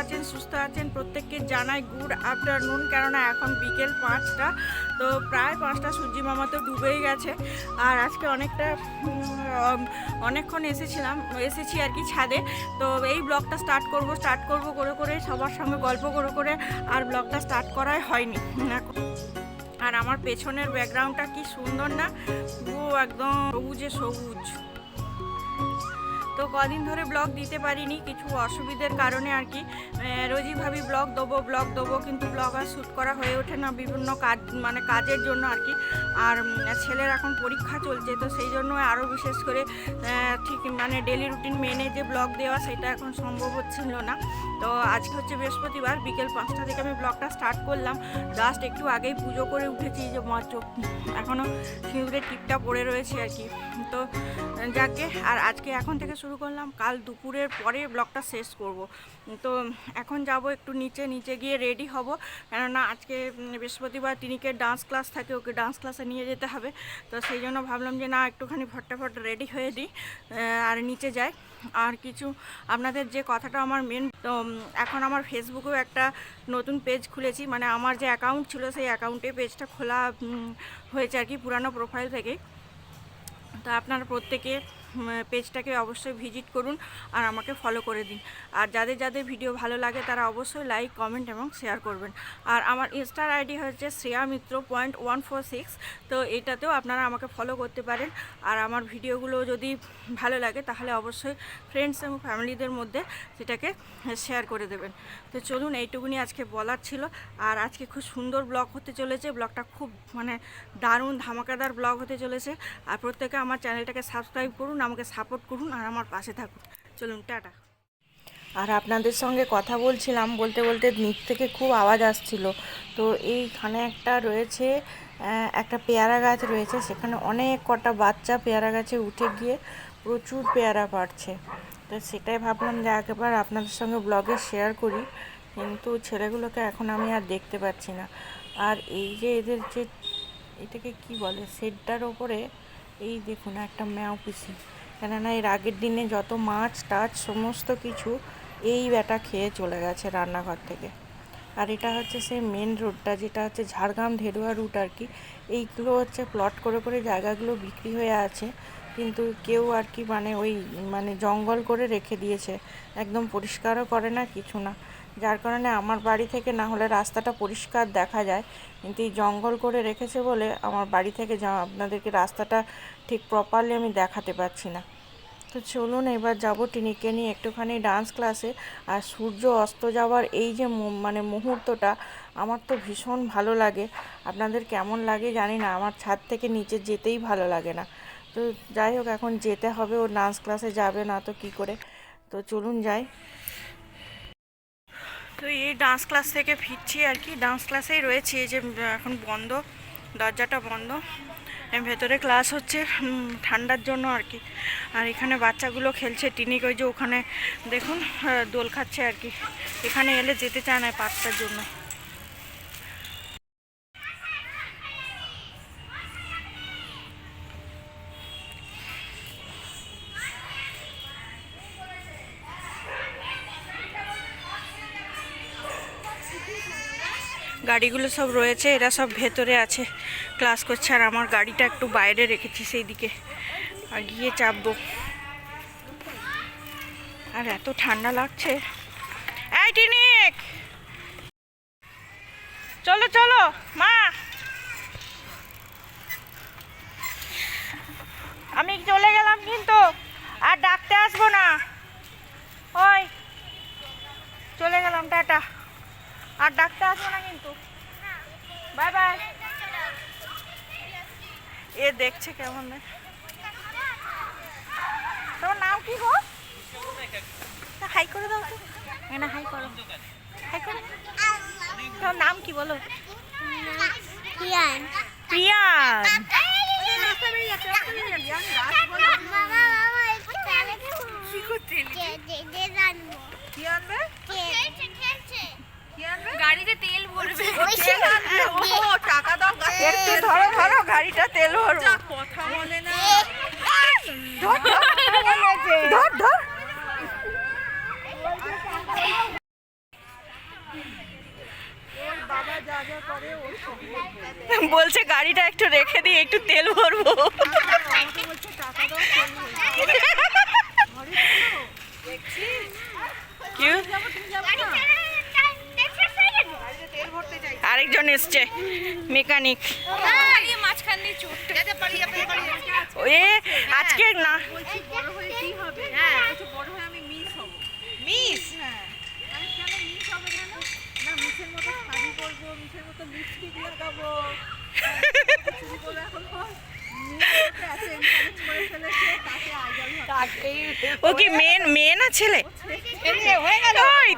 আছেন, সুস্থ আছেন প্রত্যেককে জানাই গুড আফটারনুন। কেননা এখন বিকেল 5টা, তো প্রায় 5টা, সূর্যি মামা তো ডুবেই গেছে। আর আজকে অনেকক্ষণ এসেছি আর কি ছাদে। তো এই ব্লগটা স্টার্ট করব করে করে সবার সঙ্গে গল্প করে করে আর ব্লগটা স্টার্ট করাই হয়নি। আর আমার পেছনের ব্যাকগ্রাউন্ডটা কি সুন্দর না, পুরো একদম সবুজে সবুজ। তো কদিন ধরে ব্লগ দিতে পারিনি কিছু অসুবিধার কারণে আর কি। রোজই ভাবি ব্লগ দেবো, কিন্তু ব্লগ আর শ্যুট করা হয়ে ওঠে না, বিভিন্ন কাজের জন্য আর কি। আর ছেলের এখন পরীক্ষা চলছে, তো সেই জন্য আরও বিশেষ করে ঠিক ডেলি রুটিন মেনে যে ব্লগ দেওয়া সেটা এখন সম্ভব হচ্ছিল না। তো আজকে হচ্ছে বৃহস্পতিবার, বিকেল 5টা থেকে আমি ব্লগটা স্টার্ট করলাম। জাস্ট একটু আগেই পুজো করে উঠেছি, যে চোখ এখনও সিঁদুরের টিপটা পড়ে রয়েছে আর কি। তো যাকে আর আজকে এখন থেকে শুরু করলাম, কাল দুপুরের পরে ব্লগটা শেষ করব। তো এখন যাব একটু নিচে গিয়ে রেডি হব, কেননা আজকে বৃহস্পতিবার টিনিকের ডান্স ক্লাস থাকে, ওকে ডান্স ক্লাসে নিয়ে যেতে হবে। তো সেই জন্য ভাবলাম যে না, একটুখানি ফটাফট রেডি হয়ে দিই আর নিচে যাই। আর কিছু আপনাদের যে কথাটা আমার মেন, তো এখন আমার ফেসবুকেও একটা নতুন পেজ খুলেছি, আমার যে অ্যাকাউন্ট ছিল সেই অ্যাকাউন্টে পেজটা খোলা হয়েছে আর কি, পুরানো প্রোফাইল থেকে। তো আপনারা প্রত্যেকে পেজটাকে অবশ্যই ভিজিট করুন আর আমাকে ফলো করে দিন। আর যাদের যাদের ভিডিও ভালো লাগে তারা অবশ্যই লাইক, কমেন্ট এবং শেয়ার করবেন। আর আমার ইনস্টার আইডি হচ্ছে শ্রেয়া মিত্র .146। তো এটাতেও আপনারা আমাকে ফলো করতে পারেন। আর আমার ভিডিওগুলো যদি ভালো লাগে তাহলে অবশ্যই ফ্রেন্ডস এবং ফ্যামিলিদের মধ্যে সেটাকে শেয়ার করে দেবেন। তো চলুন, এইটুকুনি আজকে বলার ছিল। আর আজকে খুব সুন্দর ব্লগ হতে চলেছে, ব্লগটা খুব দারুণ ধামাকাদার ব্লগ হতে চলেছে। আর প্রত্যেকে আমার চ্যানেলটাকে সাবস্ক্রাইব করুন, আমাকে সাপোর্ট করুন আর আমার পাশে থাকুন। চলুন, টাটা। আর আপনাদের সঙ্গে কথা বলছিলাম, বলতে বলতে নিচ থেকে খুব আওয়াজ আসছিল। তো এইখানে একটা রয়েছে, একটা পেয়ারা গাছ রয়েছে, সেখানে অনেক কটা বাচ্চা পেয়ারা গাছে উঠে গিয়ে প্রচুর পেয়ারা পাড়ছে। তো সেটাই ভাবলাম যে একবার আপনাদের সঙ্গে ব্লগে শেয়ার করি, কিন্তু ছেলেগুলোকে এখন আমি আর দেখতে পাচ্ছি না। আর এই যে এদের যে এটাকে কি বলে, শেডটার ওপরে এই দেখুন একটা ম্যাও পিসি, কেননা এর আগের দিনে যত মাছ টাছ সমস্ত কিছু এই ব্যাটা খেয়ে চলে গেছে রান্নাঘর থেকে। আর এটা হচ্ছে সেই মেন রোডটা, যেটা হচ্ছে ঝাড়গ্রাম ঢেরুয়া রুট আর কি। এইগুলো হচ্ছে প্লট করে করে জায়গাগুলো বিক্রি হয়ে আছে, কিন্তু কেউ আর কি ওই জঙ্গল করে রেখে দিয়েছে, একদম পরিষ্কারও করে না, কিছু না। যার কারণে আমার বাড়ি থেকে না হলে রাস্তাটা পরিষ্কার দেখা যায়, কিন্তু এই জঙ্গল করে রেখেছে বলে আমার বাড়ি থেকে আপনাদেরকে রাস্তাটা ঠিক প্রপারলি আমি দেখাতে পারছি না। তো চলুন এবার যাবো টিনিকে নিয়ে একটুখানি ডান্স ক্লাসে। আর সূর্য অস্ত যাওয়ার এই যে মুহূর্তটা আমার তো ভীষণ ভালো লাগে। আপনাদের কেমন লাগে জানি না, আমার ছাদ থেকে নিচে যেতেই ভালো লাগে না। তো যাই হোক, এখন যেতে হবে, ও ডান্স ক্লাসে যাবে না তো কি করে। তো চলুন যাই। তো এই ডান্স ক্লাস থেকে ফিরছি আর কি, ডান্স ক্লাসেই রয়েছি, এই যে এখন বন্ধ, দরজাটা বন্ধ। ভেতরে ক্লাস হচ্ছে ঠান্ডার জন্য আর কি। আর এখানে বাচ্চাগুলো খেলছে, টিনিক ওই যে ওখানে দেখুন দোল খাচ্ছে আর কি। এখানে এলে যেতে চায় না পার্কটার জন্য। গাড়িগুলো সব রয়েছে, এরা সব ভেতরে আছে, ক্লাস করছে। আর আমার গাড়িটা একটু বাইরে রেখেছি, সেই দিকে আর গিয়ে চাপবো। আর এত ঠান্ডা লাগছে। এই টিনিক, চলো চলো মা, আমি চলে গেলাম কিন্তু আর ডাকতে আসবো না। ওই চলে গেলাম, টাটা, আর ডাকতে আসবো না কিন্তু, বাই বাই। এ দেখছে কেমন। তোমার নাম কি গো? হাই করে দাও তো, না হাই করো, হাই করো। তোমার নাম কি বলো? প্রিয়ান। প্রিয়ান, গাড়িতে তেল ভরবে, টাকা দাও, একটু ধরো ধরো, গাড়িটা তেল ভরবো। কথা বলে না, ধর ধর ধর। বলছে গাড়িটা একটু রেখে দিয়ে একটু তেল ভরবো। আরেকজন এসছে মেকানিক। আজকে না ও কি মেয়ে না ছেলে?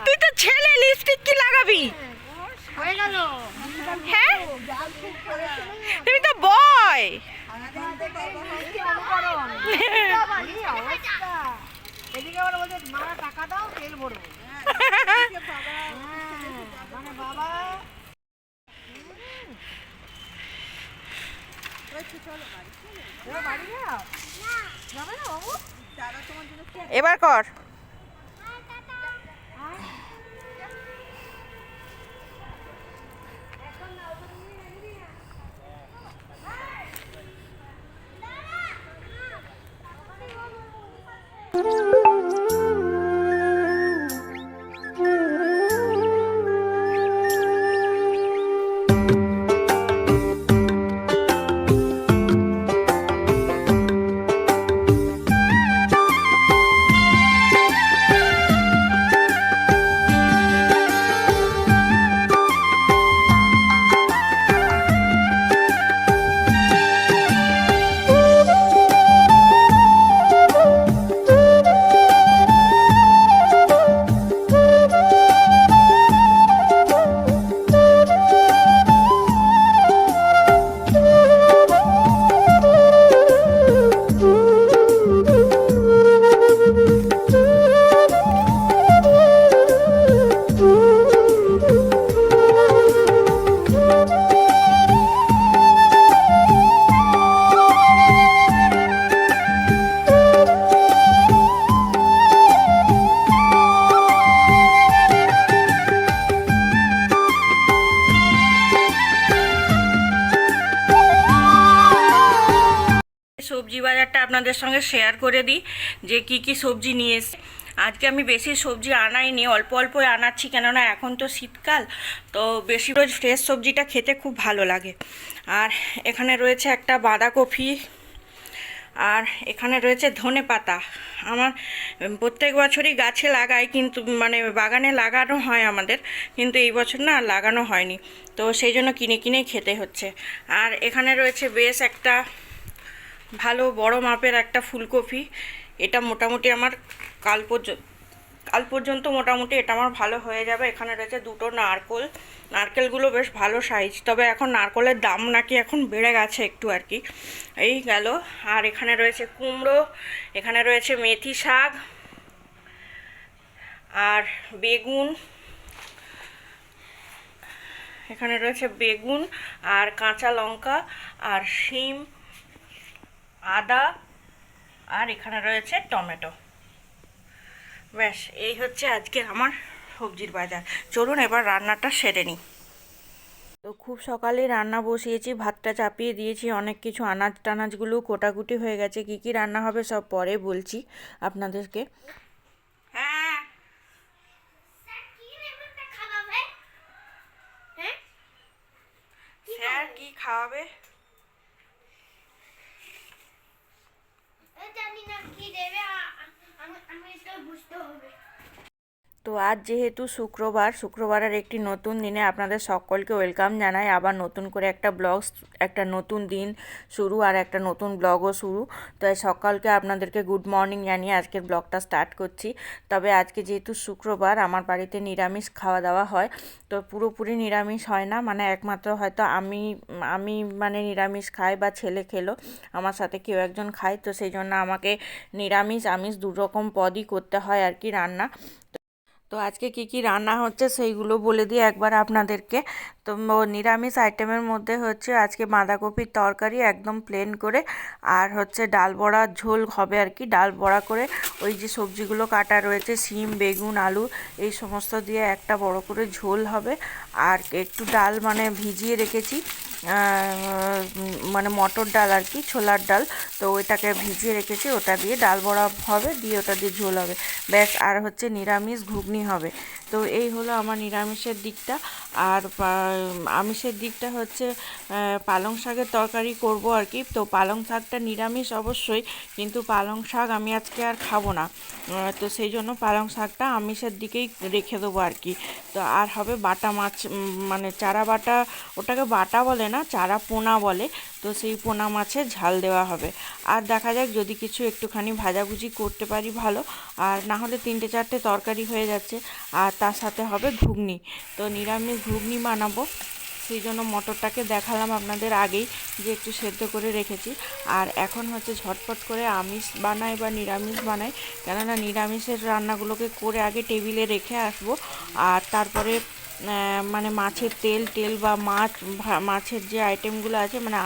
তুই তো ছেলে, লিপস্টিক কি লাগাবি? হ্যাঁ তুমি তো বয়। এবার কর। সবজি বাজারটা আপনাদের সঙ্গে শেয়ার করে দিই যে কি কি সবজি নিয়ে এসে। আজকে আমি বেশি সবজি আনাইনি, অল্প অল্পই আনাচ্ছি, কেননা এখন তো শীতকাল, তো বেশি রোজ ফ্রেশ সবজিটা খেতে খুব ভালো লাগে। আর এখানে রয়েছে একটা বাঁধাকপি, আর এখানে রয়েছে ধনেপাতা। আমার প্রত্যেক বছরই গাছে লাগাই, কিন্তু মানে বাগানে লাগানো হয় আমাদের, কিন্তু এই বছর না লাগানো হয়নি, তো সেই জন্য কিনে কিনে খেতে হচ্ছে। আর এখানে রয়েছে বেশ একটা ভালো বড় মাপের একটা ফুলকপি। এটা মোটামুটি আমার কাল পর্যন্ত মোটামুটি এটা আমার ভালো হয়ে যাবে। এখানে রয়েছে দুটো নারকেলগুলো বেশ ভালো সাইজ, তবে এখন নারকেলের দাম নাকি এখন বেড়ে গেছে একটু আর কি, এই গেল। আর এখানে রয়েছে কুমড়ো, এখানে রয়েছে মেথি শাক, আর বেগুন, এখানে রয়েছে বেগুন আর কাঁচা লঙ্কা আর শিম, আদা, আর এখানে রয়েছে টমেটো। ব্যাস এই হচ্ছে আজকে আমার সবজির বাজার। চলুন এবার রান্নাটা সেরে নিই। তো খুব সকালে রান্না বসিয়েছি, ভাতটা চাপিয়ে দিয়েছি, অনেক কিছু আনাজ টানাজগুলো কোটাকুটি হয়ে গেছে। কি কি রান্না হবে সব পরে বলছি আপনাদেরকে। হ্যাঁ স্যার কি খাওয়াবে? তো আজ যেহেতু শুক্রবারের একটি নতুন দিনে আপনাদের সকলকে ওয়েলকাম জানাই। আবার নতুন করে একটা নতুন দিন শুরু, আর একটা নতুন ব্লগও শুরু। তো সকালকে আপনাদেরকে গুড মর্নিং জানিয়ে আজকের ব্লগটা স্টার্ট করছি। তবে আজকে যেহেতু শুক্রবার, আমার বাড়িতে নিরামিষ খাওয়া দাওয়া হয়। তো পুরোপুরি নিরামিষ হয় না, মানে একমাত্র হয়তো আমি মানে নিরামিষ খাই, বা ছেলে খেলো, আমার সাথে কেউ একজন খায়, তো সেই জন্য আমাকে নিরামিষ আমিষ দু রকম পদই করতে হয় আর কি রান্না। তো আজকে কি কি রান্না হচ্ছে সেইগুলো বলে দিই একবার আপনাদেরকে। তো নিরামিষ আইটেমের মধ্যে হচ্ছে আজকে বাঁধাকপির তরকারি একদম প্লেন করে, আর হচ্ছে ডাল বড়ার ঝোল হবে আর কি। ডাল বড়া করে ওই যে সবজিগুলো কাটা রয়েছে, শিম, বেগুন, আলু, এই সমস্ত দিয়ে একটা বড় করে ঝোল হবে। আর একটু ডাল মানে ভিজিয়ে রেখেছি, মানে মটর ডাল আর কি, ছোলার ডাল। তো ওইটাকে ভিজিয়ে রেখেছি, ওটা দিয়ে ডাল বড়া হবে, দিয়ে ওটা দিয়ে ঝোল হবে ব্যাস। আর হচ্ছে নিরামিষ ঘুগনি হবে। তো এই হলো আমার নিরামিষের দিকটা। আর আমিষের দিকটা হচ্ছে পালং শাকের তরকারি করব আর কি। তো পালং শাকটা নিরামিষ অবশ্যই, কিন্তু পালং শাক আমি আজকে আর খাবো না। তো সেই জন্য পালং শাকটা আমিষের দিকেই রেখে দেবো আর কি। তো আর হবে বাটা মাছ, মানে চারা বাটা, ওটাকে বাটা বলে না, চারা পোনা বলে। তো সেই পোনা মাছের ঝাল দেওয়া হবে। আর দেখা যাক যদি কিছু একটুখানি ভাজাভুজি করতে পারি ভালো, আর না হলে 3-4টে তরকারি হয়ে যাচ্ছে। আর তার সাথে হবে ঘুগনি। তো নিরামিষ ঘুগনি বানাবো, সেই জন্য মটরটাকে দেখালাম আপনাদের আগেই যে একটু সেদ্ধ করে রেখেছি। আর এখন হচ্ছে ঝটপট করে আমিষ বানাই বা নিরামিষ বানাই, কেননা নিরামিষের রান্নাগুলোকে করে আগে টেবিলে রেখে আসবো। আর তারপরে মানে মাছের তেল বা মাছের যে আইটেমগুলো আছে, মানে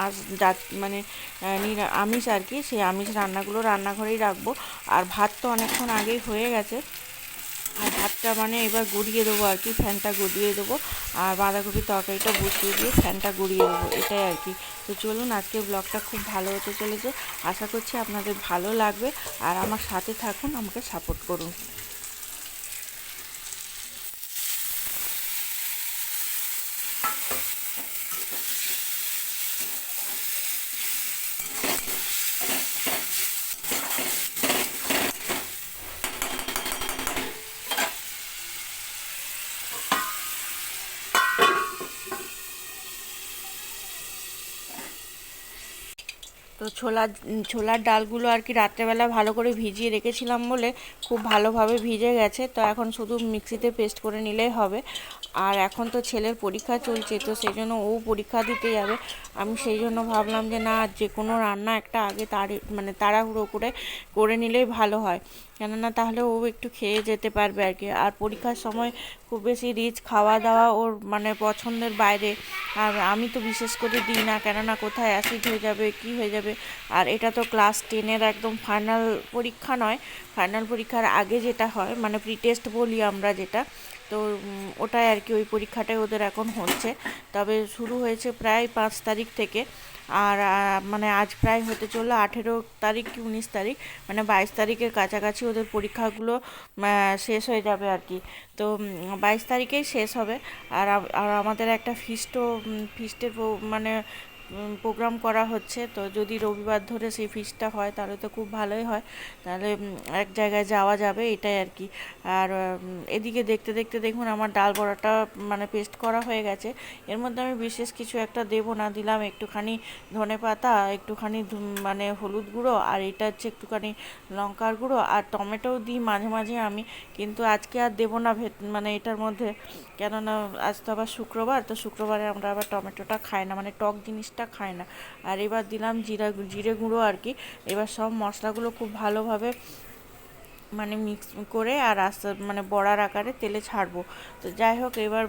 মানে আমিষ আর কি, সেই আমিষ রান্নাগুলো রান্নাঘরেই রাখবো। আর ভাত তো অনেকক্ষণ আগেই হয়ে গেছে, আর ভাতটা মানে এবার গড়িয়ে দেবো আর কি, ফ্যানটা গড়িয়ে দেবো। আর বাঁধাকপির তরকারিটা বসিয়ে দিয়ে ফ্যানটা গড়িয়ে দেবো, এটাই আর কি। তো চলুন, আজকে ব্লগটা খুব ভালো হতে চলেছে, আশা করছি আপনাদের ভালো লাগবে। আর আমার সাথে থাকুন, আমাকে সাপোর্ট করুন। তো ছোলার ডালগুলো আর কি রাত্রেবেলা ভালো করে ভিজিয়ে রেখেছিলাম বলে খুব ভালোভাবে ভিজে গেছে। তো এখন শুধু মিক্সিতে পেস্ট করে নিলেই হবে। আর এখন তো ছেলের পরীক্ষা চলছে, তো সেই জন্য ও পরীক্ষা দিতে যাবে। আমি সেই জন্য ভাবলাম যে না, যে কোনো রান্না একটা আগে মানে তাড়াহুড়ো করে নিলেই ভালো হয়, কেননা তাহলে ও একটু খেয়ে যেতে পারবে আর কি। আর পরীক্ষার সময় খুব বেশি রিচ খাওয়া দাওয়া ওর মানে পছন্দের বাইরে। আর আমি তো বিশেষ করে দিই না, কেননা কোথায় অ্যাসিড হয়ে যাবে, কি হয়ে যাবে। আর এটা তো ক্লাস 10-এর একদম ফাইনাল পরীক্ষা নয়, ফাইনাল পরীক্ষার আগে যেটা হয়, মানে প্রি টেস্ট বলি আমরা যেটা। তো ওটাই আর কি, ওই পরীক্ষাটাই ওদের এখন হচ্ছে। তবে শুরু হয়েছে প্রায় 5 তারিখ থেকে। আর মানে আজ প্রায় হতে চললো 18 তারিখ কি 19 তারিখ, মানে 22 তারিখের কাছাকাছি ওদের পরীক্ষাগুলো শেষ হয়ে যাবে আর কি। তো 22 তারিখেই শেষ হবে। আর আমাদের একটা ফিস্টের মানে প্রোগ্রাম করা হচ্ছে। তো যদি রবিবার ধরে সেই ফিস্টটা হয় তাহলে তো খুব ভালোই হয়, তাহলে এক জায়গায় যাওয়া যাবে, এটাই আর কি। আর এদিকে দেখতে দেখতে দেখুন আমার ডাল বড়াটা মানে পেস্ট করা হয়ে গেছে। এর মধ্যে আমি বিশেষ কিছু একটা দেবো না, দিলাম একটুখানি ধনেপাতা, একটুখানি মানে হলুদ গুঁড়ো, আর এটা হচ্ছে একটুখানি লঙ্কার গুঁড়ো, আর টমেটোও দিই মাঝে মাঝে আমি, কিন্তু আজকে আর দেবো না মানে এটার মধ্যে, কেননা আজ তো আবার শুক্রবার, তো শুক্রবারে আমরা আবার টমেটোটা খাই না, মানে টক জিনিসটা খাই না। আর এবার দিলাম জিরে গুঁড়ো আর কি। এবার সব মশলাগুলো খুব ভালোভাবে মানে মিক্স করে আর আস্তে মানে বড়ার আকারে তেলে ছাড়বো। তো যাই হোক, এবার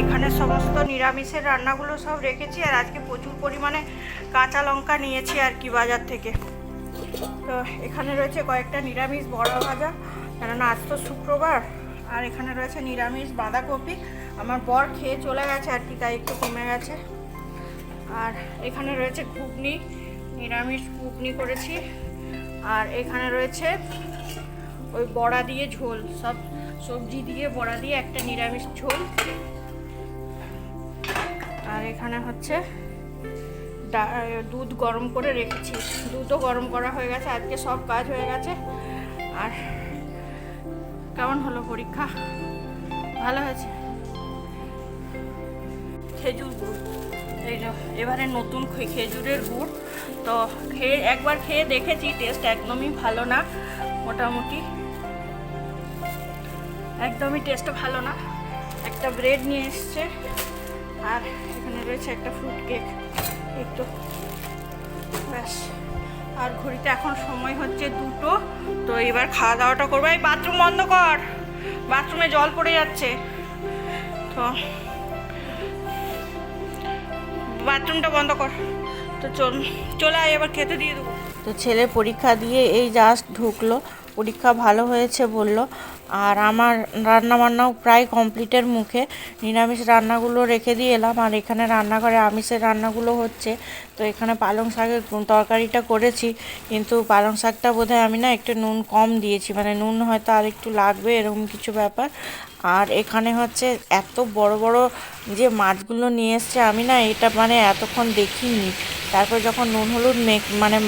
এখানে সমস্ত নিরামিষের রান্নাগুলো সব রেখেছি। আর আজকে প্রচুর পরিমাণে কাঁচা লঙ্কা নিয়েছি আর কি বাজার থেকে। তো এখানে রয়েছে কয়েকটা নিরামিষ বড়া ভাজা, কেননা আজ তো শুক্রবার। আর এখানে রয়েছে নিরামিষ বাঁধাকপি, আমার বর খেয়ে চলে গেছে আর কি, তাই একটু কমে গেছে। আর এখানে রয়েছে ঘুগনি, নিরামিষ ঘুগনি করেছি। আর এখানে রয়েছে ওই বড়া দিয়ে ঝোল, সব সবজি দিয়ে বড়া দিয়ে একটা নিরামিষ ঝোল। আর এখানে হচ্ছে দুধ গরম করে রেখেছি, দুধও গরম করা হয়ে গেছে, আজকে সব কাজ হয়ে গেছে। আর কেমন হলো পরীক্ষা? ভালো হয়েছে। খেজুর গুড়, এই যে এবারে নতুন খেজুরের গুড়, তো একবার খেয়ে দেখেছি, টেস্ট একদমই ভালো না, মোটামুটি একদমই টেস্ট ভালো না। একটা ব্রেড নিয়ে এসছে, আর এখানে রয়েছে একটা ফ্রুট কেক, একটু ব্যাস। আর ঘড়িতে এখন সময় হচ্ছে 2টো, তো এবার খাওয়া দাওয়াটা করবো। এই বাথরুম বন্ধ কর, বাথরুমে জল পড়ে যাচ্ছে, তো বাথরুমটা বন্ধ কর। তো চলে আয়, এবার খেতে দিয়ে দেবো। তো ছেলে পরীক্ষা দিয়ে এই জাস্ট ঢুকলো, পরীক্ষা ভালো হয়েছে বলল। আর আমার রান্না বান্নাও প্রায় কমপ্লিটের মুখে, নিরামিষ রান্নাগুলো রেখে দিয়ে এলাম, আর এখানে রান্নাঘরে আমিষের রান্নাগুলো হচ্ছে। তো এখানে পালং শাকের তরকারিটা করেছি, কিন্তু পালং শাকটা বোধহয় আমি না একটু নুন কম দিয়েছি, মানে নুন হয়তো আর একটু লাগবে এরকম কিছু ব্যাপার। আর এখানে হচ্ছে এত বড় বড় যে মাছগুলো নিয়ে এসছে, আমি না এটা মানে এতক্ষণ দেখিনি, তারপর যখন নুন হলুদ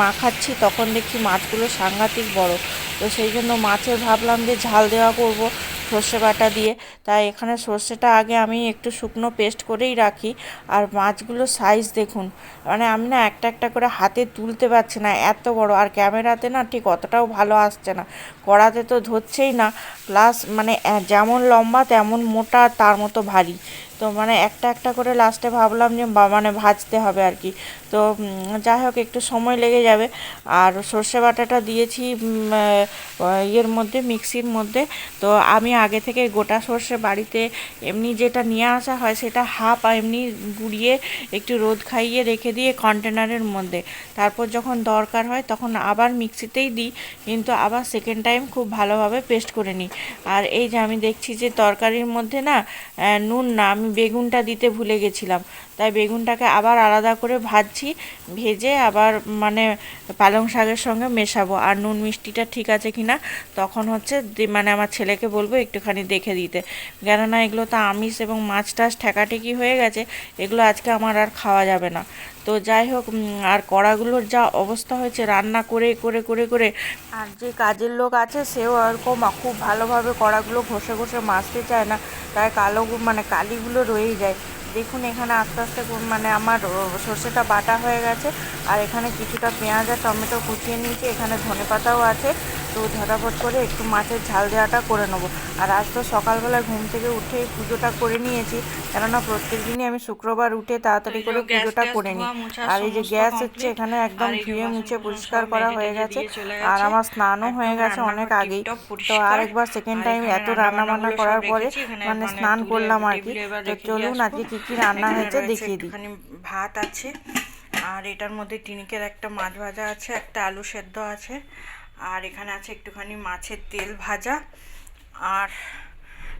মাখাচ্ছি তখন দেখি মাছগুলো সাংঘাতিক বড়। তো সেই জন্য মাছের ভাবলাম যে ঝাল দেওয়া করব সর্ষে বাটা দিয়ে, তাই এখানে সর্ষেটা আগে আমি একটু শুকনো পেস্ট করেই রাখি। আর মাছগুলোর সাইজ দেখুন, মানে আমি না একটা একটা করে হাতে তুলতে পারছি না, এত বড়। আর ক্যামেরাতে না ঠিক অতটাও ভালো আসছে না, কড়াতে তো ধরছেই না, প্লাস মানে যেমন লম্বা তেমন মোটা, তার মতো ভারী। তো মানে একটা একটা করে লাস্টে ভাবলাম যে মানে ভাজতে হবে আর কি। তো যাই হোক, একটু সময় লেগে যাবে। আর সর্ষে বাটাটা দিয়েছি ইয়ের মধ্যে, মিক্সির মধ্যে। তো আমি আগে থেকে গোটা সর্ষে বাড়িতে এমনি যেটা নিয়ে আসা হয় সেটা হাফ এমনি গুঁড়িয়ে একটু রোদ খাইয়ে রেখে দিয়ে কন্টেনারের মধ্যে, তারপর যখন দরকার হয় তখন আবার মিক্সিতেই দিই, কিন্তু আবার সেকেন্ড টাইম খুব ভালোভাবে পেস্ট করে নিই। আর এই যে আমি দেখছি যে তরকারির মধ্যে না নুন না, আমি বেগুনটা দিতে ভুলে গেছিলাম, তাই বেগুনটাকে আবার আলাদা করে ভাজছি, ভেজে আবার মানে পালং শাকের সঙ্গে মেশাবো। আর নুন মিষ্টিটা ঠিক আছে কিনা তখন হচ্ছে মানে আমার ছেলেকে বলবো একটুখানি দেখে দিতে, কেননা এগুলো তো আমিষ এবং মাছ টাছ ঠেকাঠেকি হয়ে গেছে, এগুলো আজকে আমার আর খাওয়া যাবে না। তো যাই হোক, আর কড়াগুলোর যা অবস্থা হয়েছে রান্না করে করে করে করে, আর যে কাজের লোক আছে সেও এরকম খুব ভালোভাবে কড়াগুলো ঘষে ঘষে মাজতে চায় না, তাই কালিগুলো রয়েই যায়। দেখুন এখানে আস্তে আস্তে মানে আমার সর্ষেটা বাটা হয়ে গেছে, আর এখানে কিছুটা পেঁয়াজ আর টমেটো কুচিয়ে নিয়েছি, এখানে ধনেপাতাও আছে। তো ঝটাফট করে একটু মাছের ঝাল দেওয়াটা করে নেবো। আর আজ তো সকালবেলা ঘুম থেকে উঠে পুজোটা করে নিয়েছি, কেননা প্রত্যেক দিনই আমি শুক্রবার উঠে তাড়াতাড়ি করে পুজোটা করে নিই। আর এই যে গ্যাস হচ্ছে এখানে একদম ধুয়ে মুছে পরিষ্কার করা হয়ে গেছে, আর আমার স্নানও হয়ে গেছে অনেক আগেই। তো আরেকবার সেকেন্ড টাইম এত রান্না বান্না করার পরে মানে স্নান করলাম আর কি। তো চলুন আজকে কী কী রান্না হয়েছে দেখিয়ে দিই। ভাত আছে, আর এটার মধ্যে টিনিকের একটা মাছ ভাজা আছে, একটা আলু সেদ্ধ আছে, আর এখানে আছে একটুখানি মাছের তেল ভাজা, আর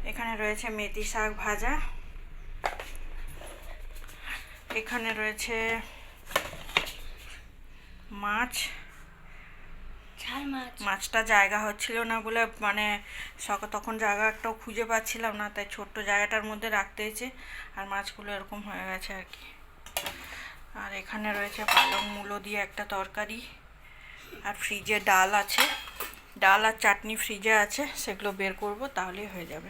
এখানে রয়েছে মেথি শাক ভাজা, এখানে রয়েছে মাছটা জায়গা হচ্ছিল না বলে মানে তখন জায়গা একটাও খুঁজে পাচ্ছিলাম না, তাই ছোট্ট জায়গাটার মধ্যে রাখতে হয়েছে, আর মাছগুলো এরকম হয়ে গেছে আর কি। আর এখানে রয়েছে পালং মূলো দিয়ে একটা তরকারি, আর ফ্রিজে ডাল আছে, ডাল আর চাটনি ফ্রিজে আছে, সেগুলো বের করব তাহলেই হয়ে যাবে।